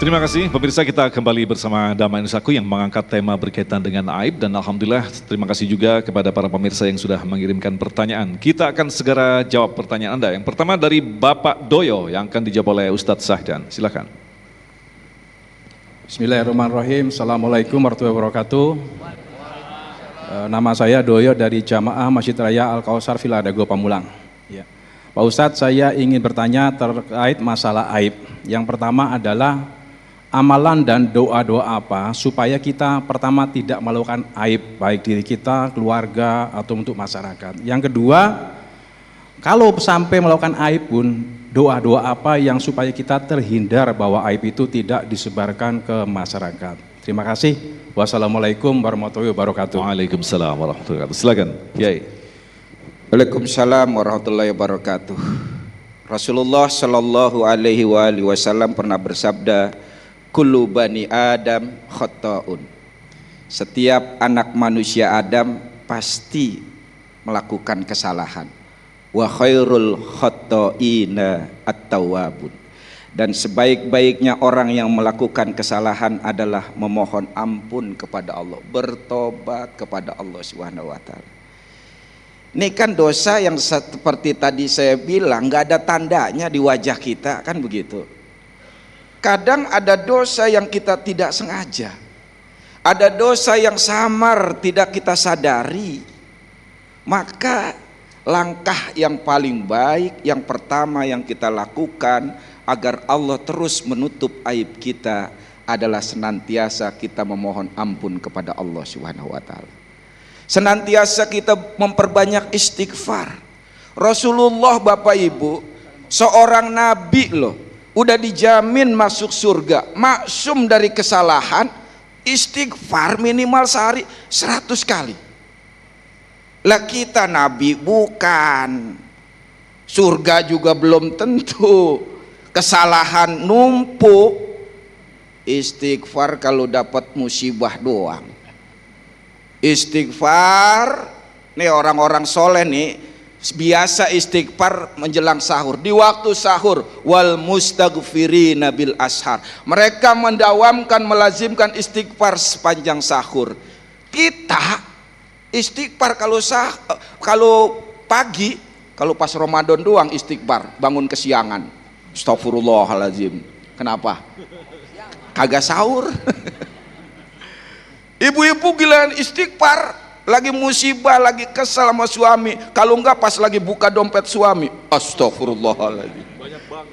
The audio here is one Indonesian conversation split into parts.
Terima kasih pemirsa, kita kembali bersama Damai Nusaku yang mengangkat tema berkaitan dengan aib, dan alhamdulillah terima kasih juga kepada para pemirsa yang sudah mengirimkan pertanyaan. Kita akan segera jawab pertanyaan Anda. Yang pertama dari Bapak Doyo yang akan dijawab oleh Ustadz Sahdan. Silakan. Bismillahirrahmanirrahim. Assalamualaikum warahmatullahi wabarakatuh. Nama saya Doyo dari Jamaah Masjid Raya Al-Kausar Villa Dago Pamulang. Ya. Pak Ustadz, saya ingin bertanya terkait masalah aib. Yang pertama adalah amalan dan doa-doa apa supaya kita pertama tidak melakukan aib baik diri kita, keluarga, atau untuk masyarakat. Yang kedua, kalau sampai melakukan aib pun, doa-doa apa yang supaya kita terhindar bahwa aib itu tidak disebarkan ke masyarakat. Terima kasih. Wassalamualaikum warahmatullahi wabarakatuh. Waalaikumsalam warahmatullahi wabarakatuh. Silakan, Kiai. Waalaikumsalam warahmatullahi wabarakatuh. Rasulullah Shallallahu Alaihi Wasallam pernah bersabda, kullu bani Adam khata'un. Setiap anak manusia Adam pasti melakukan kesalahan. Wa khairul khata'ina at-tawwabun. Dan sebaik-baiknya orang yang melakukan kesalahan adalah memohon ampun kepada Allah, bertobat kepada Allah Subhanahu wa taala. Ini kan dosa yang seperti tadi saya bilang, nggak ada tandanya di wajah kita, kan begitu. Kadang ada dosa yang kita tidak sengaja, ada dosa yang samar tidak kita sadari. Maka langkah yang paling baik, yang pertama yang kita lakukan agar Allah terus menutup aib kita adalah senantiasa kita memohon ampun kepada Allah Subhanahu wa taala. Senantiasa kita memperbanyak istighfar. Rasulullah Bapak Ibu seorang nabi loh, udah dijamin masuk surga, maksum dari kesalahan, istighfar minimal sehari 100 kali. Lah kita nabi bukan, surga juga belum tentu, kesalahan numpuk. Istighfar kalau dapat musibah doang. Istighfar, nih orang-orang soleh nih biasa istighfar menjelang sahur, di waktu sahur. Wal mustaghfirina bil ashar, mereka mendawamkan, melazimkan istighfar sepanjang sahur. Kita istighfar kalau pagi, kalau pas Ramadan doang istighfar, bangun kesiangan, astagfirullahaladzim. Kenapa? Kagak sahur. Ibu-ibu giliran istighfar lagi musibah, lagi kesal sama suami, kalau enggak pas lagi buka dompet suami, astagfirullahaladzim.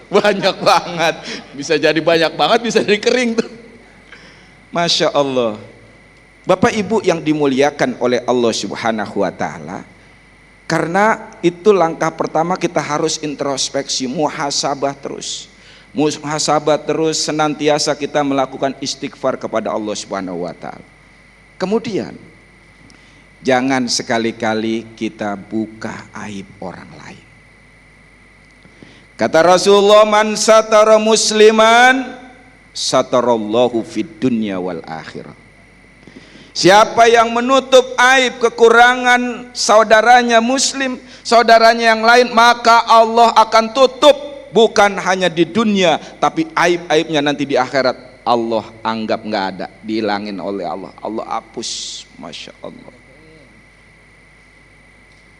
Banyak banget, bisa jadi banyak banget, bisa jadi kering tuh. Masya Allah. Bapak Ibu yang dimuliakan oleh Allah Subhanahu wa taala, karena itu langkah pertama kita harus introspeksi, muhasabah terus. Muhasabah terus, senantiasa kita melakukan istighfar kepada Allah Subhanahu wa taala. Kemudian jangan sekali-kali kita buka aib orang lain. Kata Rasulullah, man satara musliman satarallahu fid dunya wal akhirah. Siapa yang menutup aib kekurangan saudaranya muslim, saudaranya yang lain, maka Allah akan tutup, bukan hanya di dunia, tapi aib-aibnya nanti di akhirat Allah anggap nggak ada, dihilangin oleh Allah. Allah hapus. Masya Allah.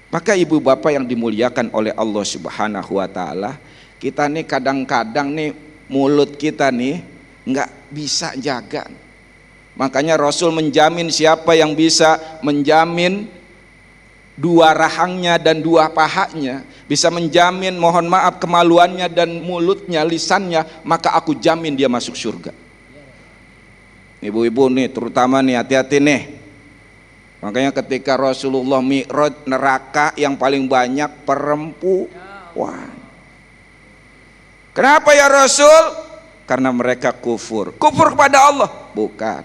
Maka ibu bapak yang dimuliakan oleh Allah Subhanahu wa taala, kita nih kadang-kadang nih mulut kita nih nggak bisa jaga. Makanya Rasul menjamin, siapa yang bisa menjamin dua rahangnya dan dua pahanya, bisa menjamin mohon maaf kemaluannya dan mulutnya, lisannya, maka aku jamin dia masuk surga. Ibu-ibu nih terutama nih, hati-hati nih. Makanya ketika Rasulullah Mi'raj, neraka yang paling banyak perempuan. Kenapa ya Rasul? Karena mereka kufur. Kufur kepada Allah? Bukan,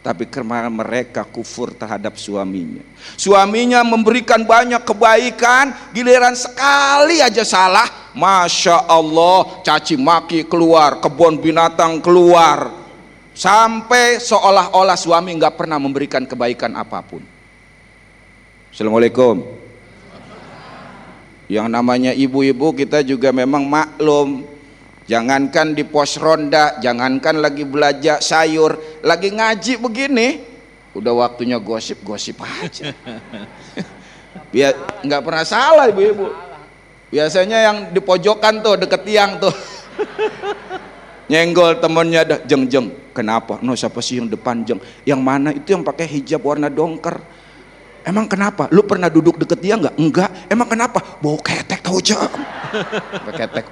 tapi karena mereka kufur terhadap suaminya. Suaminya memberikan banyak kebaikan, giliran sekali aja salah, Masya Allah, caci maki keluar, kebun binatang keluar, sampai seolah-olah suami nggak pernah memberikan kebaikan apapun. Assalamualaikum. Yang namanya ibu-ibu kita juga memang maklum, Jangankan di pos ronda, jangankan lagi belajar sayur, lagi ngaji begini, udah waktunya gosip aja. Biar nggak pernah salah ibu-ibu. Biasanya yang di pojokan tuh deket tiang tuh nyenggol temennya dah, jeng, kenapa? No, siapa sih yang depan, jeng? Yang mana itu yang pakai hijab warna dongker? Emang kenapa? Lu pernah duduk deket dia nggak? Enggak. Emang kenapa? Bau ketek tau, jeng. Ketek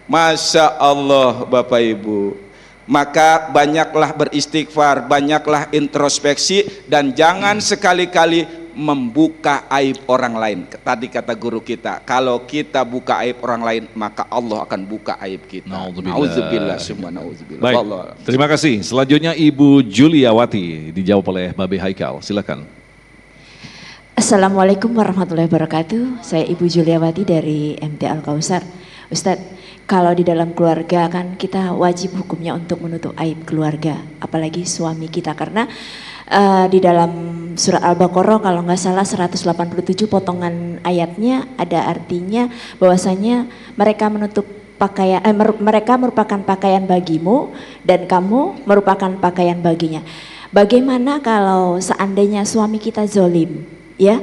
Masya Allah Bapak Ibu. Maka banyaklah beristighfar, banyaklah introspeksi, dan jangan sekali-kali membuka aib orang lain. Tadi kata guru kita, kalau kita buka aib orang lain, maka Allah akan buka aib kita. Nauzubillah, summa nauzubillah. Baik, terima kasih. Selanjutnya Ibu Juliawati, dijawab oleh Babe Haikal. Silakan. Assalamualaikum warahmatullahi wabarakatuh. Saya Ibu Juliawati dari MT Al-Kausar. Ustadz, kalau di dalam keluarga kan kita wajib hukumnya untuk menutup aib keluarga, apalagi suami kita, karena di dalam surat Al-Baqarah kalau nggak salah 187 potongan ayatnya ada artinya bahwasanya mereka menutup pakaian, mereka merupakan pakaian bagimu dan kamu merupakan pakaian baginya. Bagaimana kalau seandainya suami kita zolim, ya,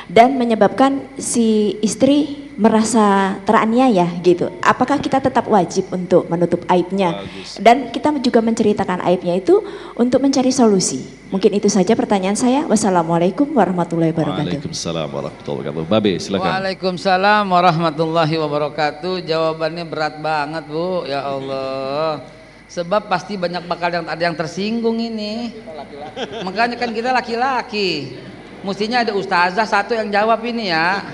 dan menyebabkan si istri merasa teraniaya gitu, apakah kita tetap wajib untuk menutup aibnya? Bagus. Dan kita juga menceritakan aibnya itu untuk mencari solusi. Mungkin itu saja pertanyaan saya. Wassalamualaikum warahmatullahi wabarakatuh. Waalaikumsalam warahmatullahi wabarakatuh. Babe, silakan. Waalaikumsalam warahmatullahi wabarakatuh. Jawabannya berat banget, Bu. Ya Allah. Sebab pasti bakal ada yang tersinggung ini. Makanya kan kita laki-laki. Mestinya ada ustazah satu yang jawab ini ya.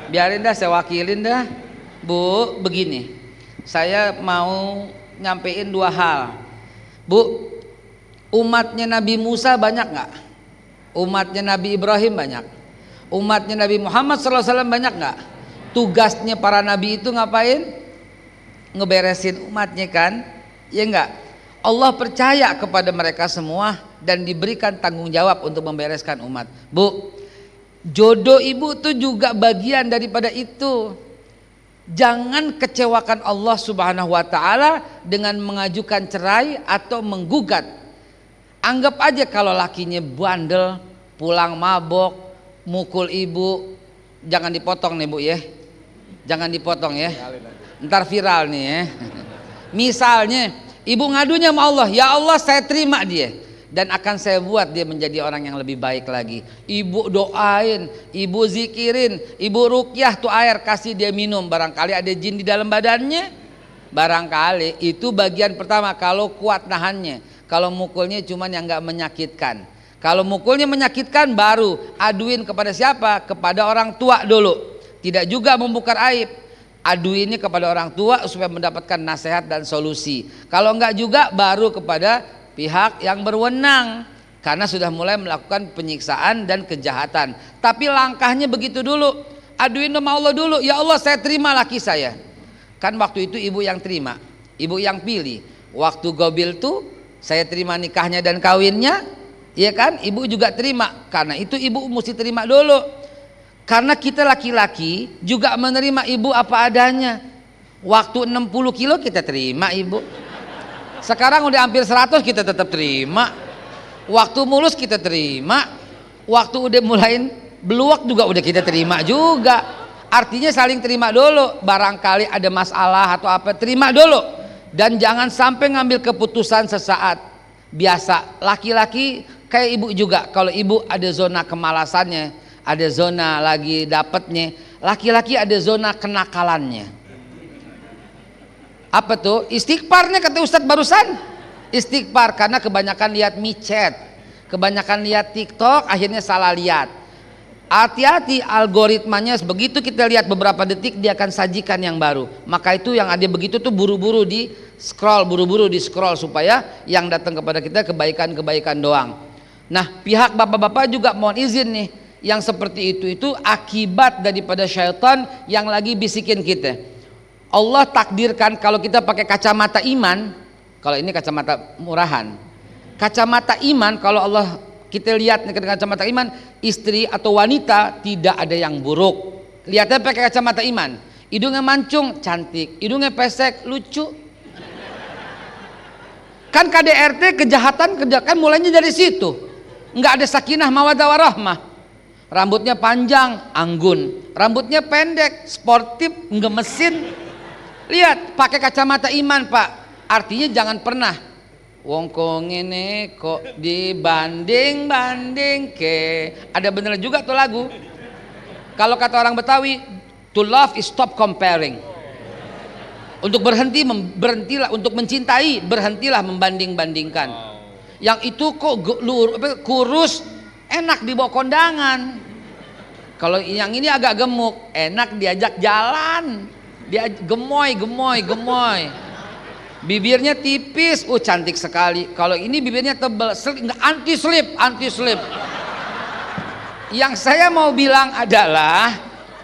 Biarin dah, saya wakilin dah. Bu, begini, saya mau nyampein dua hal. Bu, umatnya Nabi Musa banyak nggak? Umatnya Nabi Ibrahim banyak. Umatnya Nabi Muhammad SAW banyak nggak? Tugasnya para nabi itu ngapain? Ngeberesin umatnya kan? Ya enggak? Allah percaya kepada mereka semua dan diberikan tanggung jawab untuk membereskan umat. Bu, jodoh ibu tuh juga bagian daripada itu. Jangan kecewakan Allah Subhanahu wa taala dengan mengajukan cerai atau menggugat. Anggap aja kalau lakinya bandel, pulang mabok, mukul ibu, jangan dipotong nih Bu ya. Jangan dipotong ya. Ntar viral nih ya. Misalnya ibu ngadunya sama Allah, ya Allah saya terima dia dan akan saya buat dia menjadi orang yang lebih baik lagi. Ibu doain, ibu zikirin, ibu ruqyah tuh air kasih dia minum. Barangkali ada jin di dalam badannya. Barangkali itu bagian pertama kalau kuat nahannya. Kalau mukulnya cuman yang nggak menyakitkan. Kalau mukulnya menyakitkan baru aduin kepada siapa? Kepada orang tua dulu. Tidak juga membongkar aib. Aduinnya kepada orang tua supaya mendapatkan nasihat dan solusi. Kalau enggak juga baru kepada pihak yang berwenang karena sudah mulai melakukan penyiksaan dan kejahatan. Tapi langkahnya begitu dulu. Aduin sama Allah dulu. Ya Allah saya terima laki saya. Kan waktu itu ibu yang terima, ibu yang pilih. Waktu Gobil tuh saya terima nikahnya dan kawinnya, ya kan? Ibu juga terima. Karena itu ibu mesti terima dulu. Karena kita laki-laki juga menerima ibu apa adanya. Waktu 60 kilo kita terima ibu. Sekarang udah hampir 100 kita tetap terima. Waktu mulus kita terima. Waktu udah mulain beluak juga udah kita terima juga. Artinya saling terima dulu. Barangkali ada masalah atau apa, terima dulu. Dan jangan sampai ngambil keputusan sesaat. Biasa laki-laki kayak ibu juga. Kalau ibu ada zona kemalasannya, ada zona lagi dapetnya, laki-laki ada zona kenakalannya. Apa tuh? Istighfarnya kata Ustadz barusan. Istighfar karena kebanyakan lihat micet, kebanyakan lihat TikTok, akhirnya salah lihat. Hati-hati algoritmanya, begitu kita lihat beberapa detik dia akan sajikan yang baru. Maka itu yang ada begitu tuh buru-buru di scroll supaya yang datang kepada kita kebaikan-kebaikan doang. Nah, pihak bapak-bapak juga mohon izin nih, yang seperti itu akibat daripada syaitan yang lagi bisikin kita. Allah takdirkan kalau kita pakai kacamata iman, kalau ini kacamata murahan. Kacamata iman kalau Allah kita lihat dengan kacamata iman, istri atau wanita tidak ada yang buruk. Lihatnya pakai kacamata iman. Hidungnya mancung, cantik. Hidungnya pesek, lucu. Kan KDRT kejahatan mulainya dari situ. Nggak ada sakinah mawaddah warahmah. Rambutnya panjang, anggun. Rambutnya pendek, sportif, ngemesin. Lihat, pakai kacamata iman, Pak. Artinya jangan pernah wong kok ngene kok dibanding-banding ke. Ada bener juga tuh lagu. Kalau kata orang Betawi, to love is stop comparing. Untuk berhentilah untuk mencintai, berhentilah membanding-bandingkan. Yang itu kok kurus, enak dibawa kondangan. Kalau yang ini agak gemuk, enak diajak jalan. Dia gemoy. Bibirnya tipis, cantik sekali. Kalau ini bibirnya tebal, anti slip. Yang saya mau bilang adalah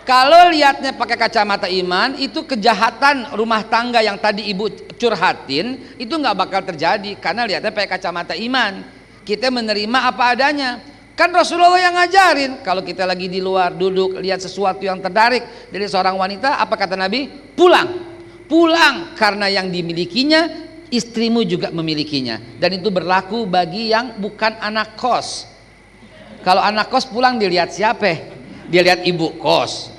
kalau lihatnya pakai kacamata iman, itu kejahatan rumah tangga yang tadi ibu curhatin itu nggak bakal terjadi karena lihatnya pakai kacamata iman. Kita menerima apa adanya. Kan Rasulullah yang ngajarin. Kalau kita lagi di luar duduk lihat sesuatu yang tertarik dari seorang wanita, apa kata Nabi? Pulang karena yang dimilikinya istrimu juga memilikinya. Dan itu berlaku bagi yang bukan anak kos. Kalau anak kos pulang dilihat siapa? Dia lihat ibu kos.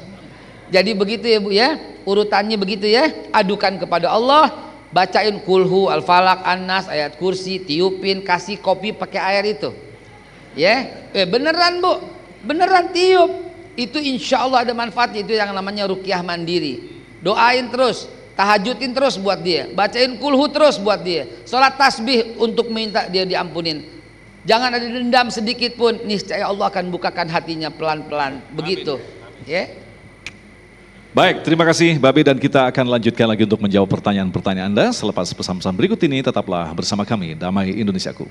Jadi begitu ya Bu ya, urutannya begitu ya. Adukan kepada Allah, bacain kulhu, al-falak, an-nas, ayat kursi, tiupin, kasih kopi pakai air itu. Ya, beneran Bu, beneran tiup. Itu insya Allah ada manfaatnya, itu yang namanya ruqyah mandiri. Doain terus, tahajudin terus buat dia, bacain kulhu terus buat dia, sholat tasbih untuk minta dia diampunin. Jangan ada dendam sedikit pun, niscaya Allah akan bukakan hatinya pelan-pelan. Begitu. Amin. Ya. Baik, terima kasih Babe, dan kita akan lanjutkan lagi untuk menjawab pertanyaan-pertanyaan Anda selepas pesan-pesan berikut ini. Tetaplah bersama kami, Damai Indonesiaku.